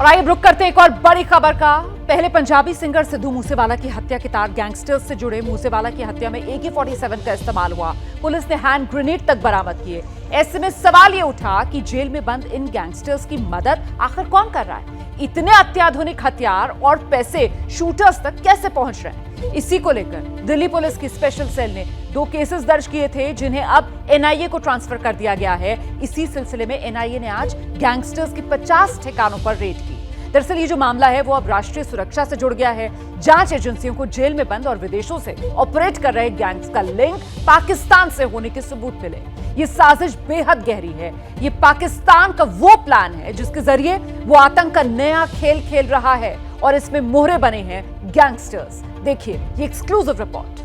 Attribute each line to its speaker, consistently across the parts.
Speaker 1: और आइए रुक करते हैं एक और बड़ी खबर का। पहले पंजाबी सिंगर सिद्धू मूसेवाला की हत्या के तार गैंगस्टर्स से जुड़े। मूसेवाला की हत्या में AK-47 का इस्तेमाल हुआ। पुलिस ने हैंड ग्रेनेड तक बरामद किए। ऐसे में सवाल ये उठा कि जेल में बंद इन गैंगस्टर्स की मदद आखिर कौन कर रहा है? इतने अत्याधुनिक हथियार और पैसे शूटर्स तक कैसे पहुंच रहे हैं? इसी को लेकर दिल्ली पुलिस की स्पेशल सेल ने 2 केसेस दर्ज किए थे, जिन्हें अब NIA को ट्रांसफर कर दिया गया है। इसी सिलसिले में NIA ने आज गैंगस्टर्स के 50 ठिकानों पर रेड की। दरअसल ये जो मामला है वो अब राष्ट्रीय सुरक्षा से जुड़ गया है। जांच एजेंसियों को जेल में बंद और विदेशों से ऑपरेट कर रहे गैंग्स का लिंक पाकिस्तान से होने के सबूत मिले। ये साजिश बेहद गहरी है। ये पाकिस्तान का वो प्लान है जिसके जरिए वो आतंक का नया खेल खेल रहा है और इसमें मोहरे बने हैं गैंगस्टर्स। देखिए ये एक्सक्लूसिव रिपोर्ट।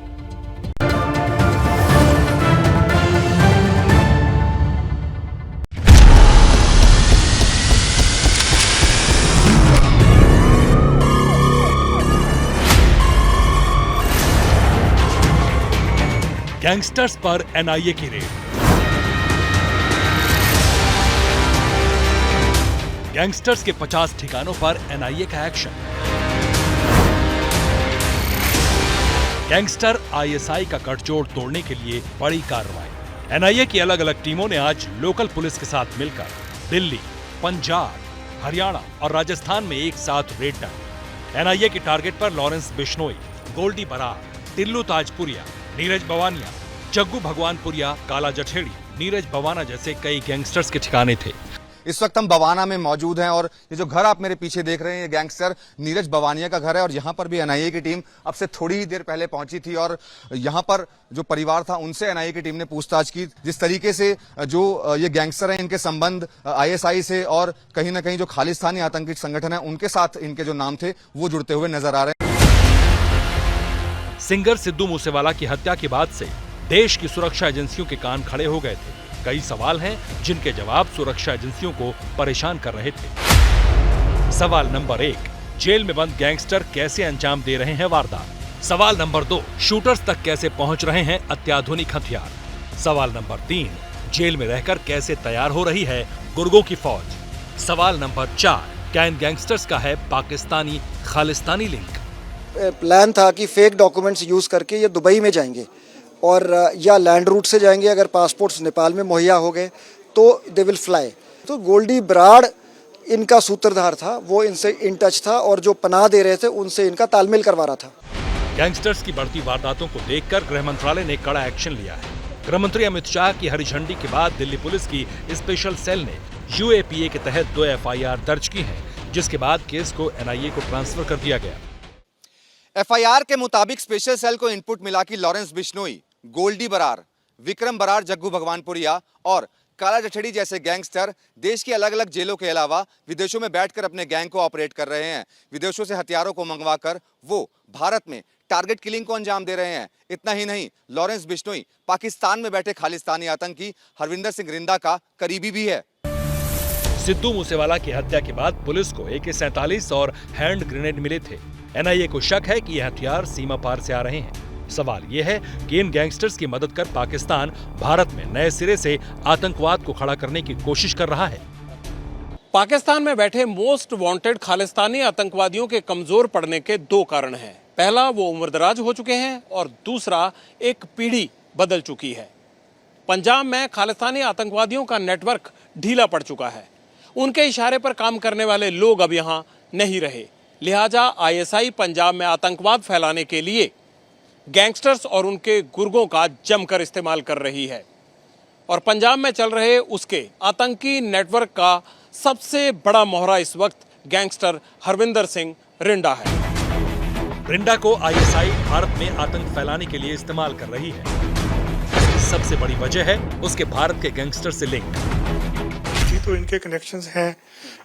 Speaker 2: गैंगस्टर्स पर NIA की रेड। गैंगस्टर्स के 50 ठिकानों पर NIA का एक्शन। गैंगस्टर ISI का गठजोड़ तोड़ने के लिए बड़ी कार्रवाई। NIA की अलग अलग टीमों ने आज लोकल पुलिस के साथ मिलकर दिल्ली, पंजाब, हरियाणा और राजस्थान में एक साथ रेड डाली। NIA के टारगेट पर लॉरेंस बिश्नोई, गोल्डी बरार, टिल्लू ताजपुरिया, नीरज बवानिया, जग्गू भगवानपुरिया, काला जठेड़ी, नीरज बवाना जैसे कई गैंगस्टर्स के ठिकाने थे।
Speaker 3: इस वक्त हम बवाना में मौजूद हैं और ये जो घर आप मेरे पीछे देख रहे हैं ये गैंगस्टर नीरज बवानिया का घर है और यहाँ पर भी NIA की टीम अब से थोड़ी ही देर पहले पहुंची थी और यहाँ पर जो परिवार था उनसे NIA की टीम ने पूछताछ की। जिस तरीके से जो ये गैंगस्टर हैं इनके संबंध ISI से और कहीं ना कहीं जो खालिस्तानी आतंकी संगठन है उनके साथ इनके जो नाम थे वो जुड़ते हुए नजर आ रहे हैं।
Speaker 2: सिंगर सिद्धू मूसेवाला की हत्या के बाद से देश की सुरक्षा एजेंसियों के कान खड़े हो गए थे। कई सवाल हैं जिनके जवाब सुरक्षा एजेंसियों को परेशान कर रहे थे। सवाल नंबर 1, जेल में बंद गैंगस्टर कैसे अंजाम दे रहे हैं वारदात? सवाल नंबर 2, शूटर्स तक कैसे पहुंच रहे हैं अत्याधुनिक हथियार? सवाल नंबर 3, जेल में रहकर कैसे तैयार हो रही है गुर्गों की फौज? सवाल नंबर 4, क्या इन गैंगस्टर्स का है पाकिस्तानी खालिस्तानी लिंक?
Speaker 4: प्लान था कि फेक डॉक्यूमेंट्स यूज करके ये दुबई में जाएंगे और या लैंड रूट से जाएंगे। अगर पासपोर्ट्स नेपाल में मुहैया हो गए तो दे विल फ्लाई। तो गोल्डी बराड़ इनका सूत्रधार था, वो इनसे इन टच था और जो पनाह दे रहे थे उनसे इनका तालमेल करवा रहा था।
Speaker 2: गैंगस्टर्स की बढ़ती वारदातों को देखकर गृह मंत्रालय ने कड़ा एक्शन लिया है। गृह मंत्री अमित शाह की हरी झंडी के बाद दिल्ली पुलिस की स्पेशल सेल ने UAPA के तहत 2 FIR दर्ज की है, जिसके बाद केस को NIA को ट्रांसफर कर दिया गया।
Speaker 3: FIR के मुताबिक स्पेशल सेल को इनपुट मिला कि लॉरेंस बिश्नोई, गोल्डी बरार, विक्रम बरार, जग्गू भगवानपुरिया और काला जठेड़ी जैसे गैंगस्टर देश की अलग अलग जेलों के अलावा विदेशों में बैठकर अपने गैंग को ऑपरेट कर रहे हैं। विदेशों से हथियारों को मंगवाकर वो भारत में टारगेट किलिंग को अंजाम दे रहे हैं। इतना ही नहीं, लॉरेंस बिश्नोई पाकिस्तान में बैठे खालिस्तानी आतंकी हरविंदर सिंह रिंदा का करीबी भी है।
Speaker 2: सिद्धू मूसेवाला की हत्या के बाद पुलिस को AK-47 और हैंड ग्रेनेड मिले थे। NIA को शक है कि ये हथियार सीमा पार से आ रहे हैं। सवाल ये है कि इन गैंगस्टर्स की मदद कर पाकिस्तान भारत में नए सिरे से आतंकवाद को खड़ा करने की कोशिश कर रहा है।
Speaker 5: पाकिस्तान में बैठे मोस्ट वांटेड खालिस्तानी आतंकवादियों के कमजोर पड़ने के 2 कारण हैं। पहला, वो उम्रदराज हो चुके हैं और दूसरा, एक पीढ़ी बदल चुकी है। पंजाब में खालिस्तानी आतंकवादियों का नेटवर्क ढीला पड़ चुका है। उनके इशारे पर काम करने वाले लोग अब यहाँ नहीं रहे। लिहाजा ISI पंजाब में आतंकवाद फैलाने के लिए गैंगस्टर्स और उनके गुर्गों का जमकर इस्तेमाल कर रही है और पंजाब में चल रहे उसके आतंकी नेटवर्क का सबसे बड़ा मोहरा इस वक्त गैंगस्टर हरविंदर सिंह रिंडा है।
Speaker 2: रिंडा को ISI भारत में आतंक फैलाने के लिए इस्तेमाल कर रही है। इसकी सबसे बड़ी वजह है उसके भारत के गैंगस्टर से लिंक।
Speaker 6: तो इनके कनेक्शंस हैं,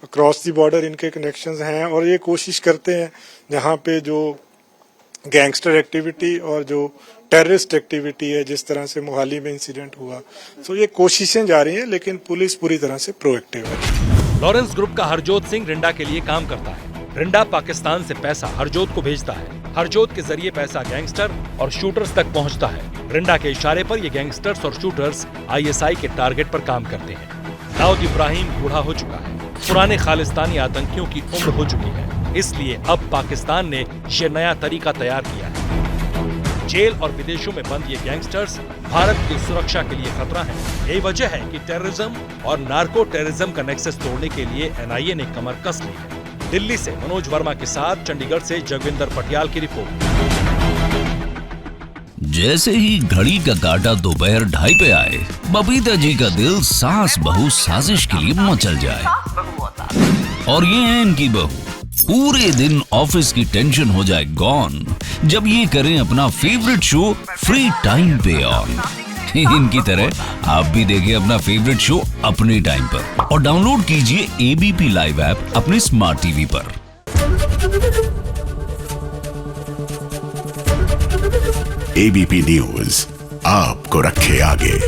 Speaker 6: अक्रॉस द बॉर्डर इनके कनेक्शंस हैं और ये कोशिश करते हैं जहाँ पे जो गैंगस्टर एक्टिविटी और जो टेररिस्ट एक्टिविटी है, जिस तरह से मोहाली में इंसिडेंट हुआ, तो ये कोशिशें जारी हैं, लेकिन पुलिस पूरी तरह से प्रोएक्टिव है।
Speaker 2: लॉरेंस ग्रुप का हरजोत सिंह रिंडा के लिए काम करता है। रिंडा पाकिस्तान से पैसा हरजोत को भेजता है। हरजोत के जरिए पैसा गैंगस्टर और शूटर्स तक पहुंचता है। रिंडा के इशारे पर ये गैंगस्टर्स और शूटर्स ISI के टारगेट पर काम करते हैं। दाऊद इब्राहिम बूढ़ा हो चुका है। पुराने खालिस्तानी आतंकियों की उम्र हो चुकी है, इसलिए अब पाकिस्तान ने ये नया तरीका तैयार किया है। जेल और विदेशों में बंद ये गैंगस्टर्स भारत की सुरक्षा के लिए खतरा हैं। यही वजह है कि टेररिज्म और नार्को टेररिज्म का नेक्सस तोड़ने के लिए एनआईए ने कमर कस ली है। दिल्ली से मनोज वर्मा के साथ चंडीगढ़ से जगविंदर पटियाल की रिपोर्ट।
Speaker 7: जैसे ही घड़ी का काटा दोपहर 2:30 पे आए, बबीता जी का दिल सास बहू साजिश के लिए मचल जाए। और ये है इनकी बहू, पूरे दिन ऑफिस की टेंशन हो जाए गॉन जब ये करें अपना फेवरेट शो फ्री टाइम पे ऑन। इनकी तरह आप भी देखें अपना फेवरेट शो अपने टाइम पर और डाउनलोड कीजिए एबीपी लाइव ऐप अपने स्मार्ट टीवी पर।
Speaker 8: एबीपी न्यूज आपको रखे आगे।